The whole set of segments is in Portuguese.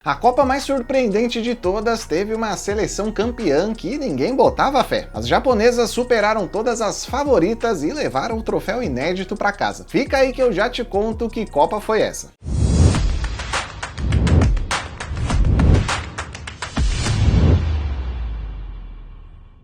A Copa mais surpreendente de todas teve uma seleção campeã que ninguém botava fé. As japonesas superaram todas as favoritas e levaram o troféu inédito para casa. Fica aí que eu já te conto que Copa foi essa.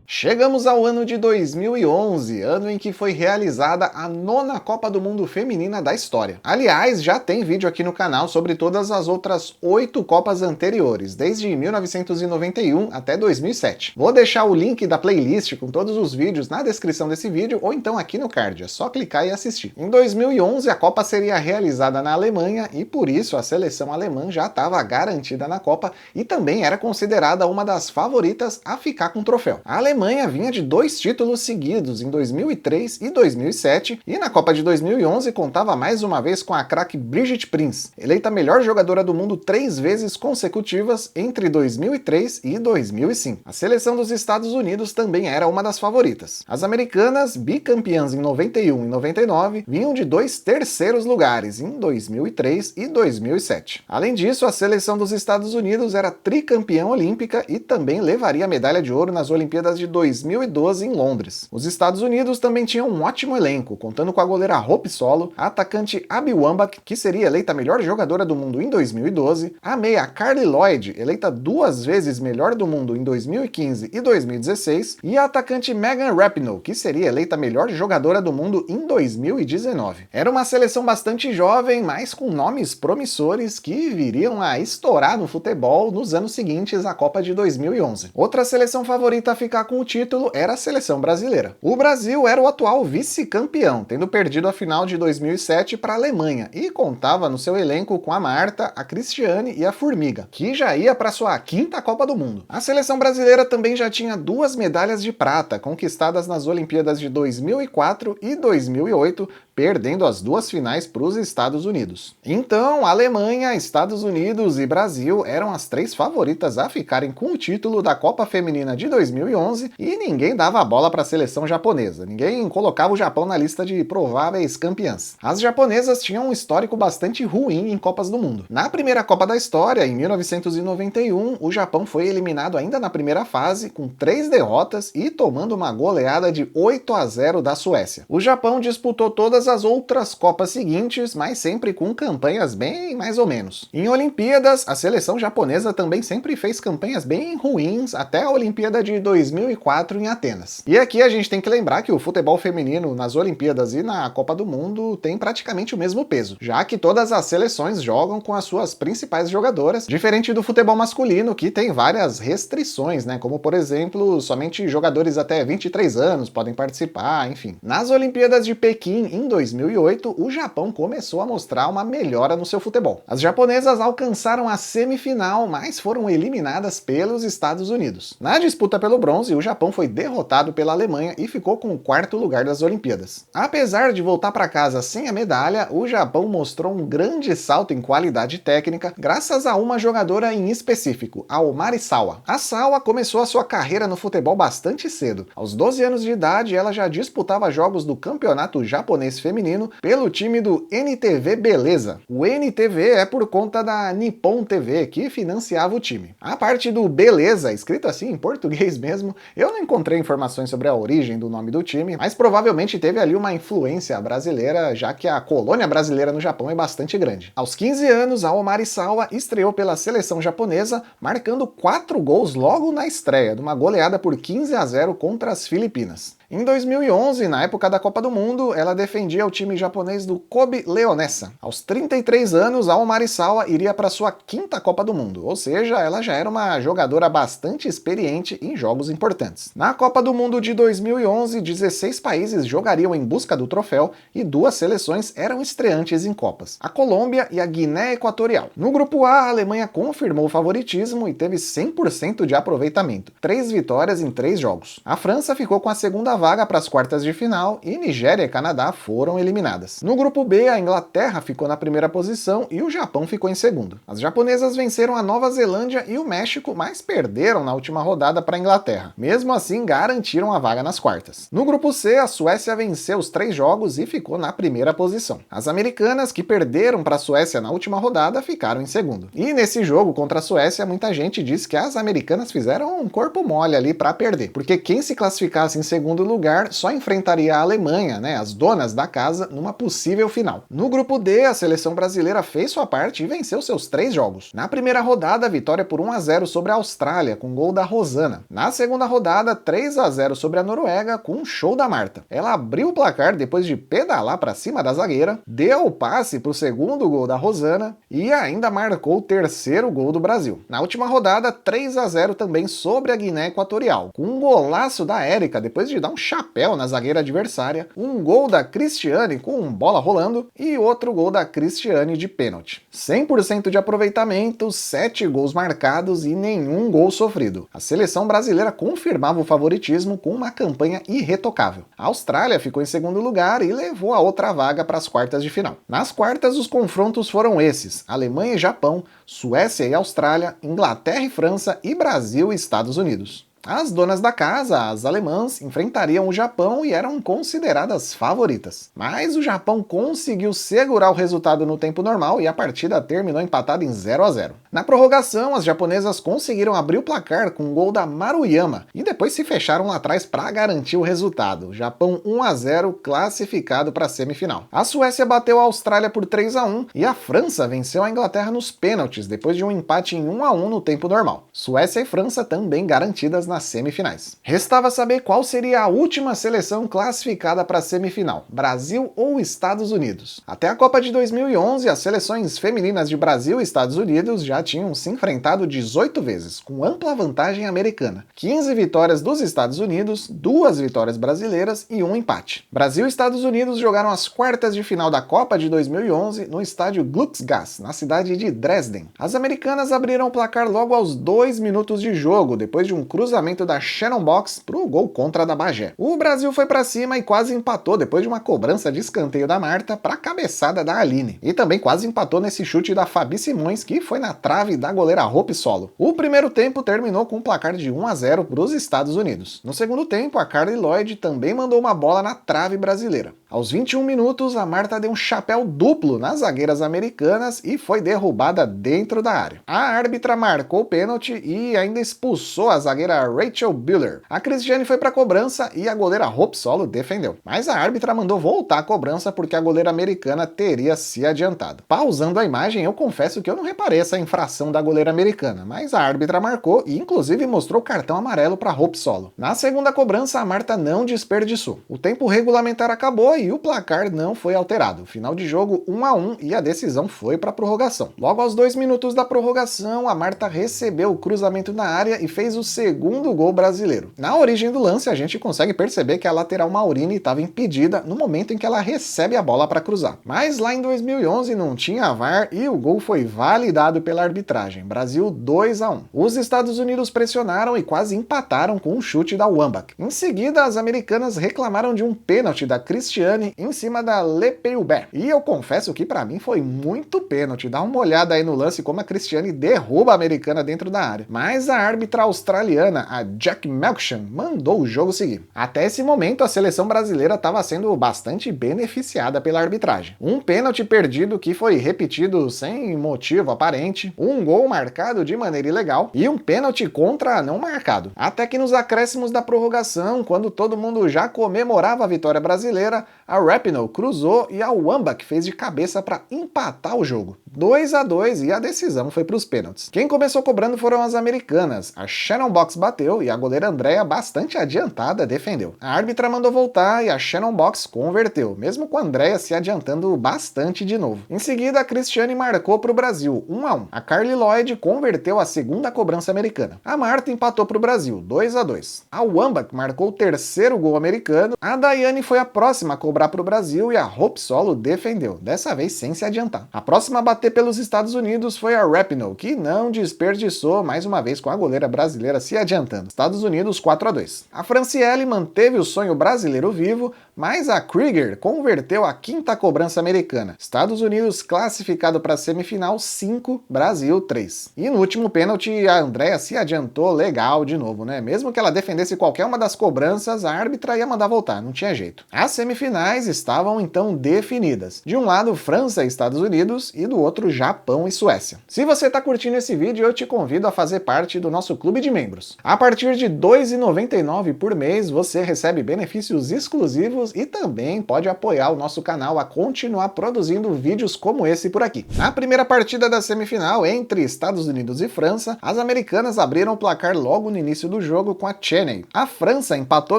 Chegamos ao ano de 2011, ano em que foi realizada a 9ª Copa do Mundo Feminina da história. Aliás, já tem vídeo aqui no canal sobre todas as outras 8 Copas anteriores, desde 1991 até 2007. Vou deixar o link da playlist com todos os vídeos na descrição desse vídeo ou então aqui no card, é só clicar e assistir. Em 2011, a Copa seria realizada na Alemanha e por isso a seleção alemã já estava garantida na Copa e também era considerada uma das favoritas a ficar com o troféu. A Alemanha vinha de 2 títulos seguidos em 2003 e 2007 e na Copa de 2011 contava mais uma vez com a craque Birgit Prinz, eleita melhor jogadora do mundo 3 vezes consecutivas entre 2003 e 2005. A seleção dos Estados Unidos também era uma das favoritas. As americanas, bicampeãs em 91 e 99, vinham de 2 terceiros lugares em 2003 e 2007. Além disso, a seleção dos Estados Unidos era tricampeã olímpica e também levaria a medalha de ouro nas Olimpíadas de 2012 em Londres. Os Estados Unidos também tinham um ótimo elenco, contando com a goleira Hope Solo, a atacante Abby Wambach, que seria eleita a melhor jogadora do mundo em 2012, a meia Carli Lloyd, eleita 2 vezes melhor do mundo em 2015 e 2016, e a atacante Megan Rapinoe, que seria eleita a melhor jogadora do mundo em 2019. Era uma seleção bastante jovem, mas com nomes promissores que viriam a estourar no futebol nos anos seguintes à Copa de 2011. Outra seleção favorita a ficar com o título era a seleção brasileira. O Brasil era o atual vice-campeão, tendo perdido a final de 2007 para a Alemanha e contava no seu elenco com a Marta, a Cristiane e a Formiga, que já ia para sua 5ª Copa do Mundo. A seleção brasileira também já tinha 2 medalhas de prata conquistadas nas Olimpíadas de 2004 e 2008, perdendo as 2 finais para os Estados Unidos. Então, Alemanha, Estados Unidos e Brasil eram as 3 favoritas a ficarem com o título da Copa Feminina de 2011 e ninguém dava a bola para a seleção japonesa, ninguém colocava o Japão na lista de prováveis campeãs. As japonesas tinham um histórico bastante ruim em Copas do Mundo. Na primeira Copa da história, em 1991, o Japão foi eliminado ainda na primeira fase, com 3 derrotas e tomando uma goleada de 8-0 da Suécia. O Japão disputou todas as outras Copas seguintes, mas sempre com campanhas bem mais ou menos. Em Olimpíadas, a seleção japonesa também sempre fez campanhas bem ruins até a Olimpíada de 2004 em Atenas. E aqui a gente tem que lembrar que o futebol feminino nas Olimpíadas e na Copa do Mundo tem praticamente o mesmo peso, já que todas as seleções jogam com as suas principais jogadoras, diferente do futebol masculino, que tem várias restrições, né? Como, por exemplo, somente jogadores até 23 anos podem participar, enfim. Nas Olimpíadas de Pequim, em 2008, o Japão começou a mostrar uma melhora no seu futebol. As japonesas alcançaram a semifinal, mas foram eliminadas pelos Estados Unidos. Na disputa pelo bronze, o Japão foi derrotado pela Alemanha e ficou com o 4º lugar das Olimpíadas. Apesar de voltar para casa sem a medalha, o Japão mostrou um grande salto em qualidade técnica graças a uma jogadora em específico, a Omari Sawa. A Sawa começou a sua carreira no futebol bastante cedo. Aos 12 anos de idade, ela já disputava jogos do campeonato japonês feminino pelo time do NTV Beleza. O NTV é por conta da Nippon TV, que financiava o time. A parte do Beleza, escrito assim em português mesmo, eu não encontrei informações sobre a origem do nome do time, mas provavelmente teve ali uma influência brasileira, já que a colônia brasileira no Japão é bastante grande. Aos 15 anos, a Omari Sawa estreou pela seleção japonesa, marcando 4 gols logo na estreia, numa goleada por 15-0 contra as Filipinas. Em 2011, na época da Copa do Mundo, ela defendia o time japonês do Kobe Leonessa. Aos 33 anos, a Omari Sawa iria para sua 5ª Copa do Mundo, ou seja, ela já era uma jogadora bastante experiente em jogos importantes. Na Copa do Mundo de 2011, 16 países jogariam em busca do troféu e 2 seleções eram estreantes em Copas, a Colômbia e a Guiné Equatorial. No grupo A, a Alemanha confirmou o favoritismo e teve 100% de aproveitamento, 3 vitórias em 3 jogos. A França ficou com a segunda outra vaga para as quartas de final e Nigéria e Canadá foram eliminadas. No grupo B, a Inglaterra ficou na primeira posição e o Japão ficou em segundo. As japonesas venceram a Nova Zelândia e o México, mas perderam na última rodada para a Inglaterra. Mesmo assim, garantiram a vaga nas quartas. No grupo C, a Suécia venceu os 3 jogos e ficou na primeira posição. As americanas, que perderam para a Suécia na última rodada, ficaram em segundo. E nesse jogo contra a Suécia, muita gente diz que as americanas fizeram um corpo mole ali para perder, porque quem se classificasse em segundo lugar só enfrentaria a Alemanha, né, as donas da casa, numa possível final. No grupo D, a seleção brasileira fez sua parte e venceu seus 3 jogos. Na primeira rodada, vitória por 1-0 sobre a Austrália, com gol da Rosana. Na segunda rodada, 3-0 sobre a Noruega, com um show da Marta. Ela abriu o placar depois de pedalar para cima da zagueira, deu o passe para o segundo gol da Rosana e ainda marcou o terceiro gol do Brasil. Na última rodada, 3-0 também sobre a Guiné Equatorial, com um golaço da Érica depois de dar um chapéu na zagueira adversária, um gol da Cristiane com bola rolando e outro gol da Cristiane de pênalti. 100% de aproveitamento, 7 gols marcados e nenhum gol sofrido. A seleção brasileira confirmava o favoritismo com uma campanha irretocável. A Austrália ficou em segundo lugar e levou a outra vaga para as quartas de final. Nas quartas, os confrontos foram esses: Alemanha e Japão, Suécia e Austrália, Inglaterra e França e Brasil e Estados Unidos. As donas da casa, as alemãs, enfrentariam o Japão e eram consideradas favoritas. Mas o Japão conseguiu segurar o resultado no tempo normal e a partida terminou empatada em 0-0. Na prorrogação, as japonesas conseguiram abrir o placar com um gol da Maruyama e depois se fecharam lá atrás para garantir o resultado. Japão 1-0, classificado para a semifinal. A Suécia bateu a Austrália por 3-1 e a França venceu a Inglaterra nos pênaltis depois de um empate em 1-1 no tempo normal. Suécia e França também garantidas nas semifinais. Restava saber qual seria a última seleção classificada para a semifinal, Brasil ou Estados Unidos. Até a Copa de 2011, as seleções femininas de Brasil e Estados Unidos já tinham se enfrentado 18 vezes, com ampla vantagem americana. 15 vitórias dos Estados Unidos, 2 vitórias brasileiras e um empate. Brasil e Estados Unidos jogaram as quartas de final da Copa de 2011 no estádio Glücksgas, na cidade de Dresden. As americanas abriram o placar logo aos 2 minutos de jogo, depois de um cruzamento da Shannon Box pro gol contra da Bagé. O Brasil foi pra cima e quase empatou depois de uma cobrança de escanteio da Marta pra cabeçada da Aline. E também quase empatou nesse chute da Fabi Simões, que foi na trave da goleira Hope Solo. O primeiro tempo terminou com um placar de 1-0 pros Estados Unidos. No segundo tempo, a Carly Lloyd também mandou uma bola na trave brasileira. Aos 21 minutos, a Marta deu um chapéu duplo nas zagueiras americanas e foi derrubada dentro da área. A árbitra marcou o pênalti e ainda expulsou a zagueira Rachel Buehler. A Cristiane foi para a cobrança e a goleira Hope Solo defendeu. Mas a árbitra mandou voltar a cobrança porque a goleira americana teria se adiantado. Pausando a imagem, eu confesso que eu não reparei essa infração da goleira americana, mas a árbitra marcou e inclusive mostrou cartão amarelo para Hope Solo. Na segunda cobrança, a Marta não desperdiçou. O tempo regulamentar acabou e o placar não foi alterado. Final de jogo 1-1 e a decisão foi para a prorrogação. Logo aos 2 minutos da prorrogação, a Marta recebeu o cruzamento na área e fez o segundo gol brasileiro. Na origem do lance, a gente consegue perceber que a lateral Maurine estava impedida no momento em que ela recebe a bola para cruzar. Mas lá em 2011 não tinha VAR e o gol foi validado pela arbitragem. Brasil 2-1. Os Estados Unidos pressionaram e quase empataram com um chute da Wambach. Em seguida, as americanas reclamaram de um pênalti da Cristiane em cima da Lepeubert. E eu confesso que para mim foi muito pênalti. Dá uma olhada aí no lance como a Cristiane derruba a americana dentro da área. Mas a árbitra australiana, a Jack Melksham, mandou o jogo seguir. Até esse momento, a seleção brasileira estava sendo bastante beneficiada pela arbitragem. Um pênalti perdido que foi repetido sem motivo aparente, um gol marcado de maneira ilegal e um pênalti contra não marcado. Até que nos acréscimos da prorrogação, quando todo mundo já comemorava a vitória brasileira, a Rapinoe cruzou e a Wambach fez de cabeça para empatar o jogo. 2-2 e a decisão foi para os pênaltis. Quem começou cobrando foram as americanas. A Shannon Box bateu e a goleira Andrea, bastante adiantada, defendeu. A árbitra mandou voltar e a Shannon Box converteu, mesmo com a Andrea se adiantando bastante de novo. Em seguida, a Cristiane marcou para o Brasil, 1-1. A Carly Lloyd converteu a segunda cobrança americana. A Marta empatou para o Brasil, 2-2. A Wambach marcou o terceiro gol americano. A Daiane foi a próxima a cobrar para o Brasil e a Hope Solo defendeu, dessa vez sem se adiantar. A próxima a bater bater pelos Estados Unidos foi a Rapinoe, que não desperdiçou mais uma vez com a goleira brasileira se adiantando. Estados Unidos 4-2. A Franciele manteve o sonho brasileiro vivo, mas a Krieger converteu a quinta cobrança americana. Estados Unidos classificado para a semifinal 5, Brasil 3. E no último pênalti a Andrea se adiantou legal de novo, né? Mesmo que ela defendesse qualquer uma das cobranças, a árbitra ia mandar voltar, não tinha jeito. As semifinais estavam então definidas. De um lado, França e Estados Unidos, e do outro, Japão e Suécia. Se você está curtindo esse vídeo, eu te convido a fazer parte do nosso clube de membros. A partir de R$ 2,99 por mês, você recebe benefícios exclusivos e também pode apoiar o nosso canal a continuar produzindo vídeos como esse por aqui. Na primeira partida da semifinal, entre Estados Unidos e França, as americanas abriram o placar logo no início do jogo com a Cheney. A França empatou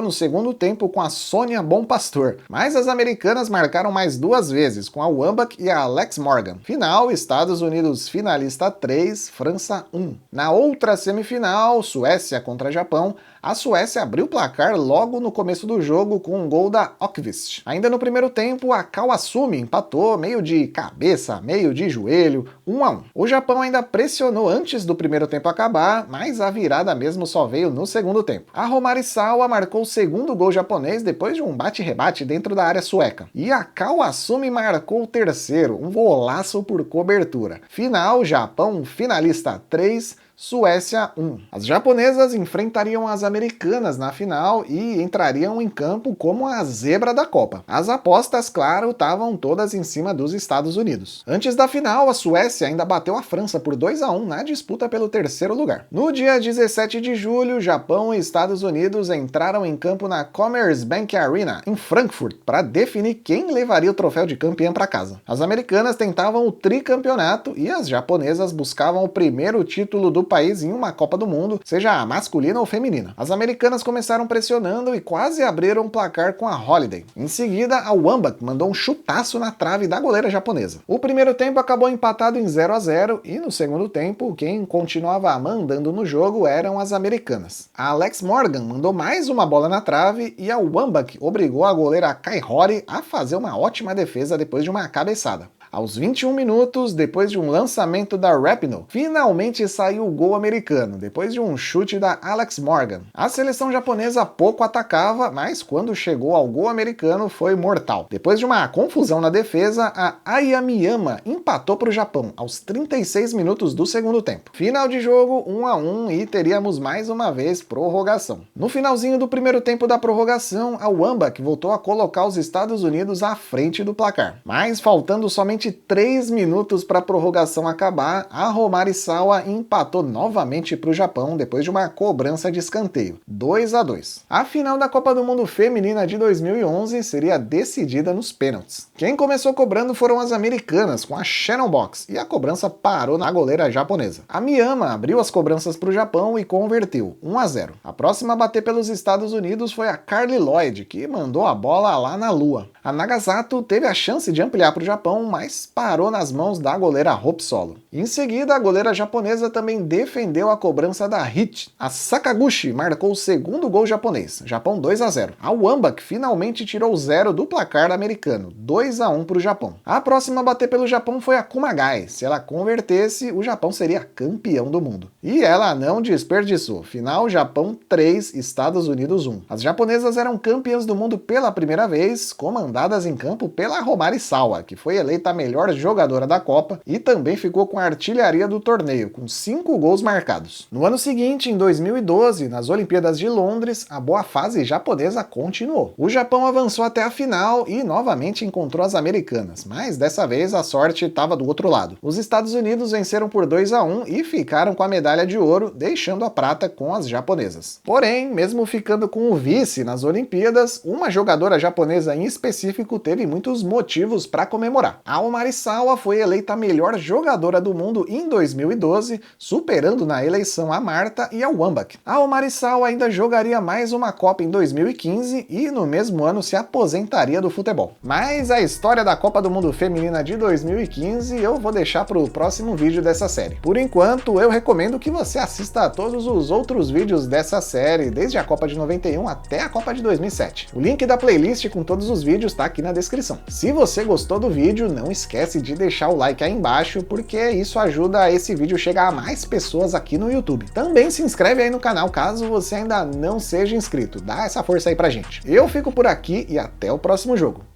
no segundo tempo com a Sônia Bonpastor, mas as americanas marcaram mais duas vezes, com a Wambach e a Alex Morgan. Final, Estados Unidos finalista 3, França 1. Na outra semifinal, Suécia contra Japão, a Suécia abriu o placar logo no começo do jogo com um gol da Okvist. Ainda no primeiro tempo, a Kawasumi empatou meio de cabeça, meio de joelho, 1-1. O Japão ainda pressionou antes do primeiro tempo acabar, mas a virada mesmo só veio no segundo tempo. A Romarisawa marcou o segundo gol japonês depois de um bate-rebate dentro da área sueca. E a Kawasumi marcou o terceiro, um golaço por cobertura. Final, Japão finalista 3, Suécia 1. As japonesas enfrentariam as americanas na final e entrariam em campo como a zebra da Copa. As apostas, claro, estavam todas em cima dos Estados Unidos. Antes da final, a Suécia ainda bateu a França por 2-1 na disputa pelo terceiro lugar. No dia 17 de julho, Japão e Estados Unidos entraram em campo na Commerzbank Arena, em Frankfurt, para definir quem levaria o troféu de campeã para casa. As americanas tentavam o tricampeonato e as japonesas buscavam o primeiro título do país em uma Copa do Mundo, seja masculina ou feminina. As americanas começaram pressionando e quase abriram o placar com a Holiday. Em seguida, a Wambach mandou um chutaço na trave da goleira japonesa. O primeiro tempo acabou empatado em 0-0 e no segundo tempo, quem continuava mandando no jogo eram as americanas. A Alex Morgan mandou mais uma bola na trave e a Wambach obrigou a goleira Kai Hori a fazer uma ótima defesa depois de uma cabeçada. Aos 21 minutos, depois de um lançamento da Rapinoe, finalmente saiu o gol americano, depois de um chute da Alex Morgan. A seleção japonesa pouco atacava, mas quando chegou ao gol americano foi mortal. Depois de uma confusão na defesa, a Aya Miyama empatou para o Japão, aos 36 minutos do segundo tempo. Final de jogo, 1-1 e teríamos mais uma vez prorrogação. No finalzinho do primeiro tempo da prorrogação, a Wambach voltou a colocar os Estados Unidos à frente do placar. Mas faltando somente 3 minutos para a prorrogação acabar, a Romarisawa empatou novamente para o Japão depois de uma cobrança de escanteio, 2-2. A final da Copa do Mundo Feminina de 2011 seria decidida nos pênaltis. Quem começou cobrando foram as americanas, com a Shannon Box, e a cobrança parou na goleira japonesa. A Miyama abriu as cobranças para o Japão e converteu, 1-0. A próxima a bater pelos Estados Unidos foi a Carly Lloyd, que mandou a bola lá na lua. A Nagasato teve a chance de ampliar para o Japão, mas parou nas mãos da goleira Hope Solo. Em seguida, a goleira japonesa também defendeu a cobrança da Hit. A Sakaguchi marcou o segundo gol japonês, Japão 2-0. A Wambach finalmente tirou 0 do placar americano, 2-1 para o Japão. A próxima a bater pelo Japão foi a Kumagai. Se ela convertesse, o Japão seria campeão do mundo. E ela não desperdiçou. Final, Japão 3, Estados Unidos 1. As japonesas eram campeãs do mundo pela primeira vez, comandadas em campo pela Romarisawa, que foi eleita a melhor jogadora da Copa e também ficou com a artilharia do torneio, com 5 gols marcados. No ano seguinte, em 2012, nas Olimpíadas de Londres, a boa fase japonesa continuou. O Japão avançou até a final e novamente encontrou as americanas, mas dessa vez a sorte estava do outro lado. Os Estados Unidos venceram por 2-1 e ficaram com a medalha de ouro, deixando a prata com as japonesas. Porém, mesmo ficando com o vice nas Olimpíadas, uma jogadora japonesa em específico teve muitos motivos para comemorar. A Romarisawa foi eleita a melhor jogadora do mundo em 2012, superando na eleição a Marta e a Wambach. A Romarisawa ainda jogaria mais uma Copa em 2015 e no mesmo ano se aposentaria do futebol. Mas a história da Copa do Mundo Feminina de 2015 eu vou deixar para o próximo vídeo dessa série. Por enquanto, eu recomendo que você assista a todos os outros vídeos dessa série, desde a Copa de 91 até a Copa de 2007. O link da playlist com todos os vídeos está aqui na descrição. Se você gostou do vídeo, não esquece de deixar o like aí embaixo, porque isso ajuda esse vídeo chegar a mais pessoas aqui no YouTube. Também se inscreve aí no canal caso você ainda não seja inscrito. Dá essa força aí pra gente. Eu fico por aqui e até o próximo jogo.